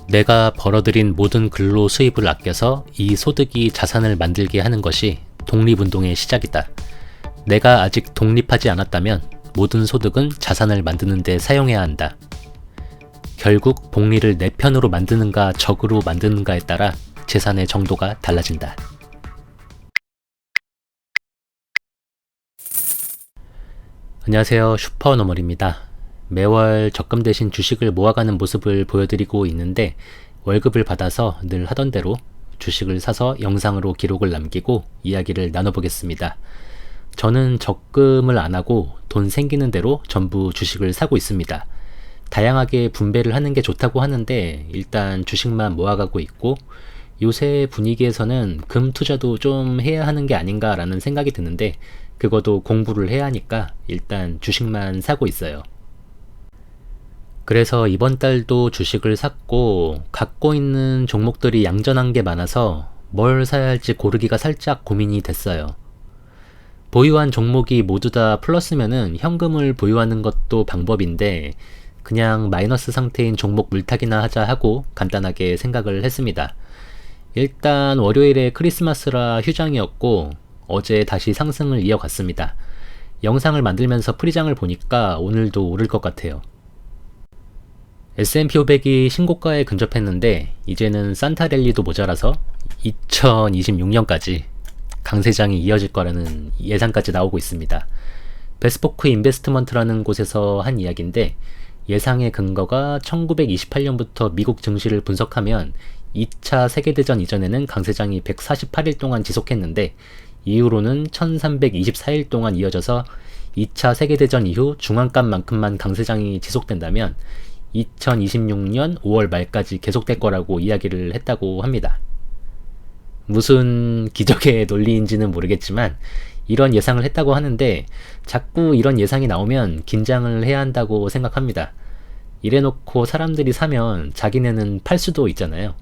내가 벌어들인 모든 근로 수입을 아껴서 이 소득이 자산을 만들게 하는 것이 독립운동의 시작이다. 내가 아직 독립하지 않았다면 모든 소득은 자산을 만드는 데 사용해야 한다. 결국 복리를 내 편으로 만드는가 적으로 만드는가에 따라 재산의 정도가 달라진다. 안녕하세요, 슈퍼너멀입니다. 매월 적금 대신 주식을 모아가는 모습을 보여드리고 있는데 월급을 받아서 늘 하던 대로 주식을 사서 영상으로 기록을 남기고 이야기를 나눠보겠습니다. 저는 적금을 안 하고 돈 생기는 대로 전부 주식을 사고 있습니다. 다양하게 분배를 하는 게 좋다고 하는데 일단 주식만 모아가고 있고 요새 분위기에서는 금 투자도 좀 해야 하는 게 아닌가라는 생각이 드는데 그것도 공부를 해야 하니까 일단 주식만 사고 있어요. 그래서 이번 달도 주식을 샀고 갖고 있는 종목들이 양전한 게 많아서 뭘 사야 할지 고르기가 살짝 고민이 됐어요. 보유한 종목이 모두 다 플러스면은 현금을 보유하는 것도 방법인데 그냥 마이너스 상태인 종목 물타기나 하자 하고 간단하게 생각을 했습니다. 일단 월요일에 크리스마스라 휴장이었고 어제 다시 상승을 이어갔습니다. 영상을 만들면서 프리장을 보니까 오늘도 오를 것 같아요. S&P 500이 신고가에 근접했는데 이제는 산타랠리도 모자라서 2026년까지 강세장이 이어질 거라는 예상까지 나오고 있습니다. 베스포크 인베스트먼트라는 곳에서 한 이야기인데 예상의 근거가 1928년부터 미국 증시를 분석하면 2차 세계대전 이전에는 강세장이 148일 동안 지속했는데 이후로는 1324일 동안 이어져서 2차 세계대전 이후 중환값만큼만 강세장이 지속된다면 2026년 5월 말까지 계속될 거라고 이야기를 했다고 합니다. 무슨 기적의 논리인지는 모르겠지만 이런 예상을 했다고 하는데 자꾸 이런 예상이 나오면 긴장을 해야 한다고 생각합니다. 이래놓고 사람들이 사면 자기네는 팔 수도 있잖아요.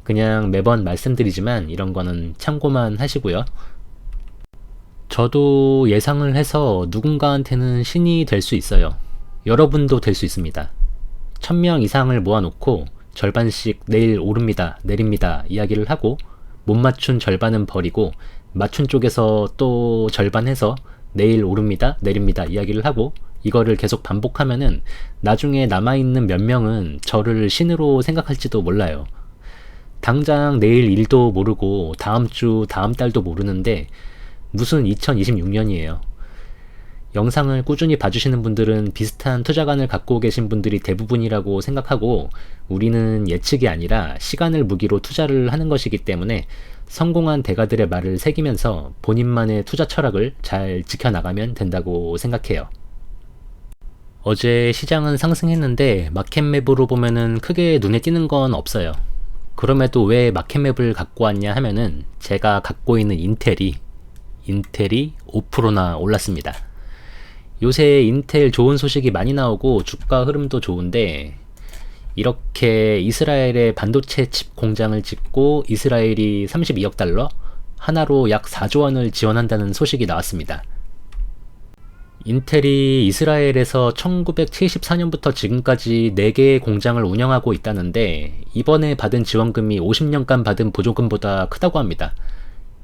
그냥 매번 말씀드리지만 이런 거는 참고만 하시고요. 저도 예상을 해서 누군가한테는 신이 될 수 있어요. 여러분도 될 수 있습니다. 1000명 이상을 모아놓고 절반씩 내일 오릅니다, 내립니다 이야기를 하고 못 맞춘 절반은 버리고 맞춘 쪽에서 또 절반 해서 내일 오릅니다, 내립니다 이야기를 하고 이거를 계속 반복하면은 나중에 남아있는 몇 명은 저를 신으로 생각할지도 몰라요. 당장 내일 일도 모르고 다음 주, 다음 달도 모르는데 무슨 2026년이에요. 영상을 꾸준히 봐주시는 분들은 비슷한 투자관을 갖고 계신 분들이 대부분이라고 생각하고 우리는 예측이 아니라 시간을 무기로 투자를 하는 것이기 때문에 성공한 대가들의 말을 새기면서 본인만의 투자 철학을 잘 지켜나가면 된다고 생각해요. 어제 시장은 상승했는데 마켓맵으로 보면은 크게 눈에 띄는 건 없어요. 그럼에도 왜 마켓맵을 갖고 왔냐 하면은 제가 갖고 있는 인텔이 5%나 올랐습니다. 요새 인텔 좋은 소식이 많이 나오고 주가 흐름도 좋은데 이렇게 이스라엘의 반도체 칩 공장을 짓고 이스라엘이 32억 달러 하나로 약 4조 원을 지원한다는 소식이 나왔습니다. 인텔이 이스라엘에서 1974년부터 지금까지 4개의 공장을 운영하고 있다는데 이번에 받은 지원금이 50년간 받은 보조금보다 크다고 합니다.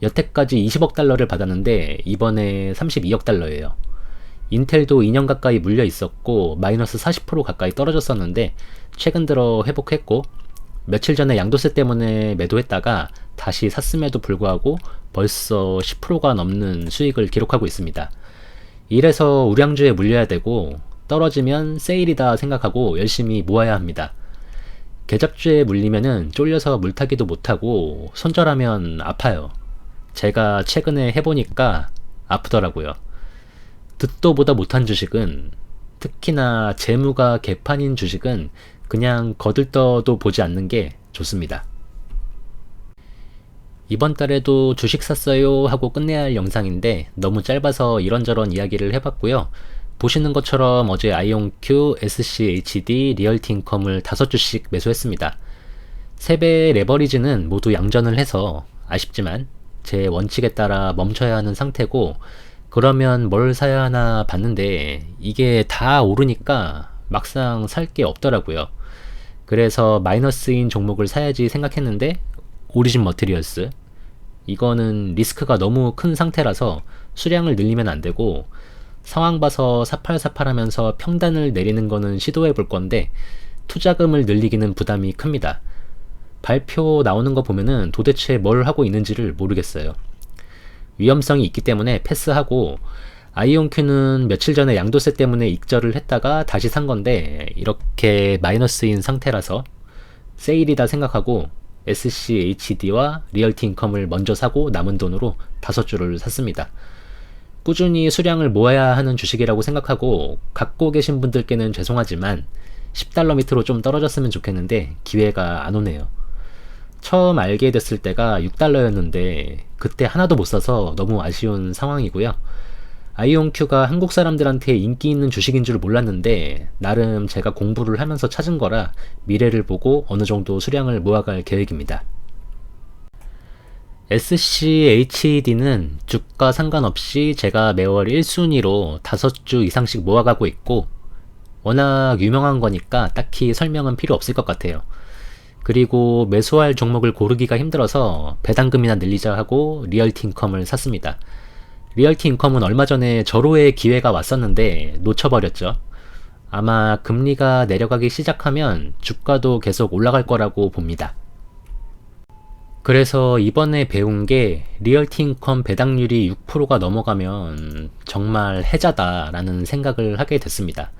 여태까지 20억 달러를 받았는데 이번에 32억 달러예요. 인텔도 2년 가까이 물려 있었고 마이너스 40% 가까이 떨어졌었는데 최근 들어 회복했고 며칠 전에 양도세 때문에 매도했다가 다시 샀음에도 불구하고 벌써 10%가 넘는 수익을 기록하고 있습니다. 이래서 우량주에 물려야 되고 떨어지면 세일이다 생각하고 열심히 모아야 합니다. 개잡주에 물리면은 쫄려서 물타기도 못하고 손절하면 아파요. 제가 최근에 해보니까 아프더라고요. 듣도 보다 못한 주식은 특히나 재무가 개판인 주식은 그냥 거들떠도 보지 않는 게 좋습니다. 이번 달에도 주식 샀어요 하고 끝내야 할 영상인데 너무 짧아서 이런저런 이야기를 해봤고요. 보시는 것처럼 어제 아이온큐, SCHD, 리얼티인컴을 5주씩 매수했습니다. 3배의 레버리지는 모두 양전을 해서 아쉽지만 제 원칙에 따라 멈춰야 하는 상태고 그러면 뭘 사야 하나 봤는데 이게 다 오르니까 막상 살 게 없더라고요. 그래서 마이너스인 종목을 사야지 생각했는데 오리진 머티리얼스, 이거는 리스크가 너무 큰 상태라서 수량을 늘리면 안 되고 상황 봐서 사팔사팔 하면서 평단을 내리는 거는 시도해 볼 건데 투자금을 늘리기는 부담이 큽니다. 발표 나오는 거 보면은 도대체 뭘 하고 있는지를 모르겠어요. 위험성이 있기 때문에 패스하고, 아이온큐는 며칠 전에 양도세 때문에 익절을 했다가 다시 산 건데 이렇게 마이너스인 상태라서 세일이다 생각하고 SCHD와 리얼티 인컴을 먼저 사고 남은 돈으로 5주를 샀습니다. 꾸준히 수량을 모아야 하는 주식이라고 생각하고 갖고 계신 분들께는 죄송하지만 10달러 밑으로 좀 떨어졌으면 좋겠는데 기회가 안 오네요. 처음 알게 됐을 때가 6달러였는데 그때 하나도 못 사서 너무 아쉬운 상황이고요. 아이온큐가 한국 사람들한테 인기 있는 주식인 줄 몰랐는데 나름 제가 공부를 하면서 찾은 거라 미래를 보고 어느 정도 수량을 모아갈 계획입니다. SCHD는 주가 상관없이 제가 매월 1순위로 5주 이상씩 모아가고 있고 워낙 유명한 거니까 딱히 설명은 필요 없을 것 같아요. 그리고 매수할 종목을 고르기가 힘들어서 배당금이나 늘리자 하고 리얼티 인컴을 샀습니다. 리얼티 인컴은 얼마 전에 절호의 기회가 왔었는데 놓쳐버렸죠. 아마 금리가 내려가기 시작하면 주가도 계속 올라갈 거라고 봅니다. 그래서 이번에 배운 게 리얼티 인컴 배당률이 6%가 넘어가면 정말 해자다라는 생각을 하게 됐습니다.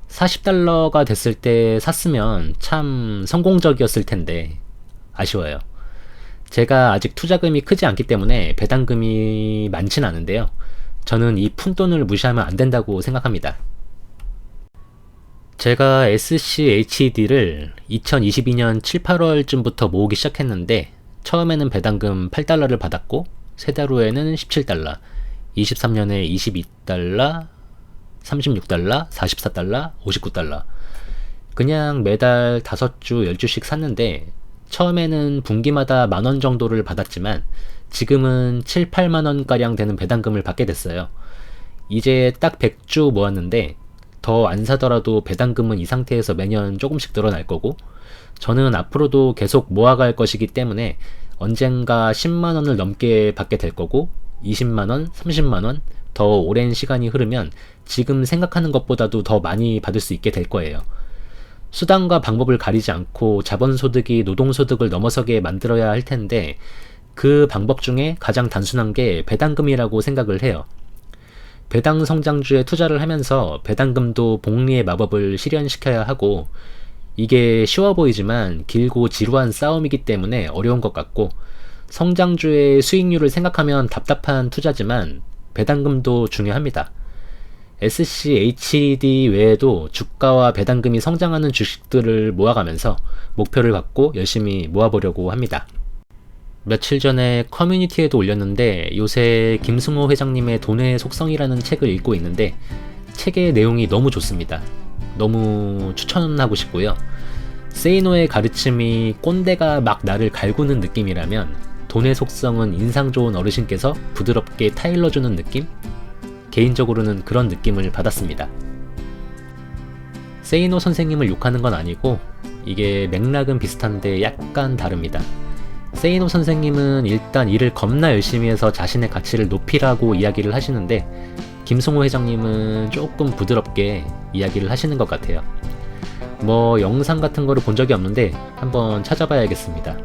40달러가 됐을 때 샀으면 참 성공적이었을 텐데 아쉬워요. 제가 아직 투자금이 크지 않기 때문에 배당금이 많진 않은데요. 저는 이 푼돈을 무시하면 안 된다고 생각합니다. 제가 SCHD를 2022년 7, 8월쯤부터 모으기 시작했는데 처음에는 배당금 8달러를 받았고 3달 후에는 17달러, 23년에 22달러, 36달러, 44달러, 59달러. 그냥 매달 5주, 10주씩 샀는데 처음에는 분기마다 만원 정도를 받았지만 지금은 7, 8만원가량 되는 배당금을 받게 됐어요. 이제 딱 100주 모았는데 더 안 사더라도 배당금은 이 상태에서 매년 조금씩 늘어날 거고 저는 앞으로도 계속 모아갈 것이기 때문에 언젠가 10만원을 넘게 받게 될 거고 20만원, 30만원 더 오랜 시간이 흐르면 지금 생각하는 것보다도 더 많이 받을 수 있게 될 거예요. 수단과 방법을 가리지 않고 자본소득이 노동소득을 넘어서게 만들어야 할 텐데 그 방법 중에 가장 단순한 게 배당금이라고 생각을 해요. 배당 성장주에 투자를 하면서 배당금도 복리의 마법을 실현시켜야 하고 이게 쉬워 보이지만 길고 지루한 싸움이기 때문에 어려운 것 같고 성장주의 수익률을 생각하면 답답한 투자지만 배당금도 중요합니다. SCHD 외에도 주가와 배당금이 성장하는 주식들을 모아가면서 목표를 갖고 열심히 모아보려고 합니다. 며칠 전에 커뮤니티에도 올렸는데 요새 김승호 회장님의 돈의 속성이라는 책을 읽고 있는데 책의 내용이 너무 좋습니다. 너무 추천하고 싶고요. 세이노의 가르침이 꼰대가 막 나를 갈구는 느낌이라면 돈의 속성은 인상 좋은 어르신께서 부드럽게 타일러주는 느낌? 개인적으로는 그런 느낌을 받았습니다. 세이노 선생님을 욕하는 건 아니고 이게 맥락은 비슷한데 약간 다릅니다. 세이노 선생님은 일단 일을 겁나 열심히 해서 자신의 가치를 높이라고 이야기를 하시는데 김승호 회장님은 조금 부드럽게 이야기를 하시는 것 같아요. 뭐 영상 같은 거를 본 적이 없는데 한번 찾아봐야겠습니다.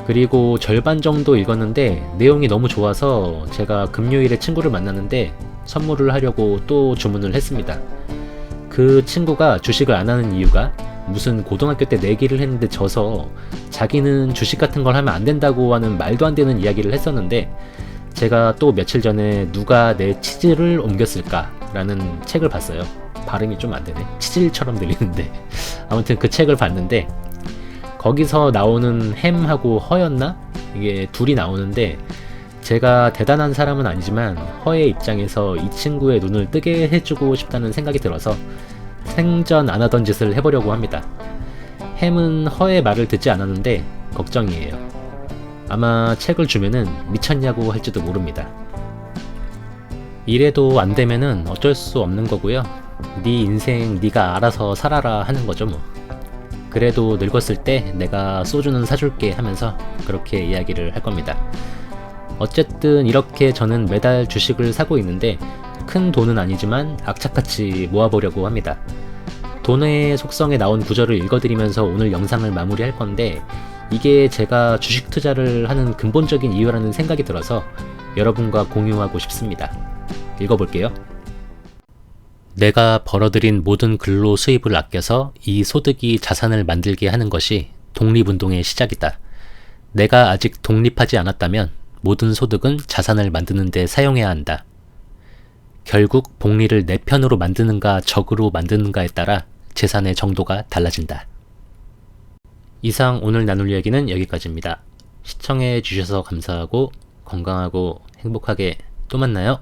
그리고 절반 정도 읽었는데 내용이 너무 좋아서 제가 금요일에 친구를 만났는데 선물을 하려고 또 주문을 했습니다. 그 친구가 주식을 안 하는 이유가 무슨 고등학교 때 내기를 했는데 져서 자기는 주식 같은 걸 하면 안 된다고 하는 말도 안 되는 이야기를 했었는데 제가 또 며칠 전에 누가 내 치즈를 옮겼을까 라는 책을 봤어요. 발음이 좀 안 되네. 치질처럼 들리는데 아무튼 그 책을 봤는데 거기서 나오는 햄하고 허였나? 이게 둘이 나오는데 제가 대단한 사람은 아니지만 허의 입장에서 이 친구의 눈을 뜨게 해주고 싶다는 생각이 들어서 생전 안 하던 짓을 해보려고 합니다. 햄은 허의 말을 듣지 않았는데 걱정이에요. 아마 책을 주면은 미쳤냐고 할지도 모릅니다. 이래도 안 되면은 어쩔 수 없는 거고요. 네 인생 네가 알아서 살아라 하는 거죠 뭐. 그래도 늙었을 때 내가 소주는 사줄게 하면서 그렇게 이야기를 할 겁니다. 어쨌든 이렇게 저는 매달 주식을 사고 있는데 큰 돈은 아니지만 악착같이 모아보려고 합니다. 돈의 속성에 나온 구절을 읽어드리면서 오늘 영상을 마무리할 건데 이게 제가 주식 투자를 하는 근본적인 이유라는 생각이 들어서 여러분과 공유하고 싶습니다. 읽어볼게요. 내가 벌어들인 모든 근로 수입을 아껴서 이 소득이 자산을 만들게 하는 것이 독립운동의 시작이다. 내가 아직 독립하지 않았다면 모든 소득은 자산을 만드는 데 사용해야 한다. 결국 복리를 내 편으로 만드는가 적으로 만드는가에 따라 재산의 정도가 달라진다. 이상 오늘 나눌 이야기는 여기까지입니다. 시청해 주셔서 감사하고 건강하고 행복하게 또 만나요.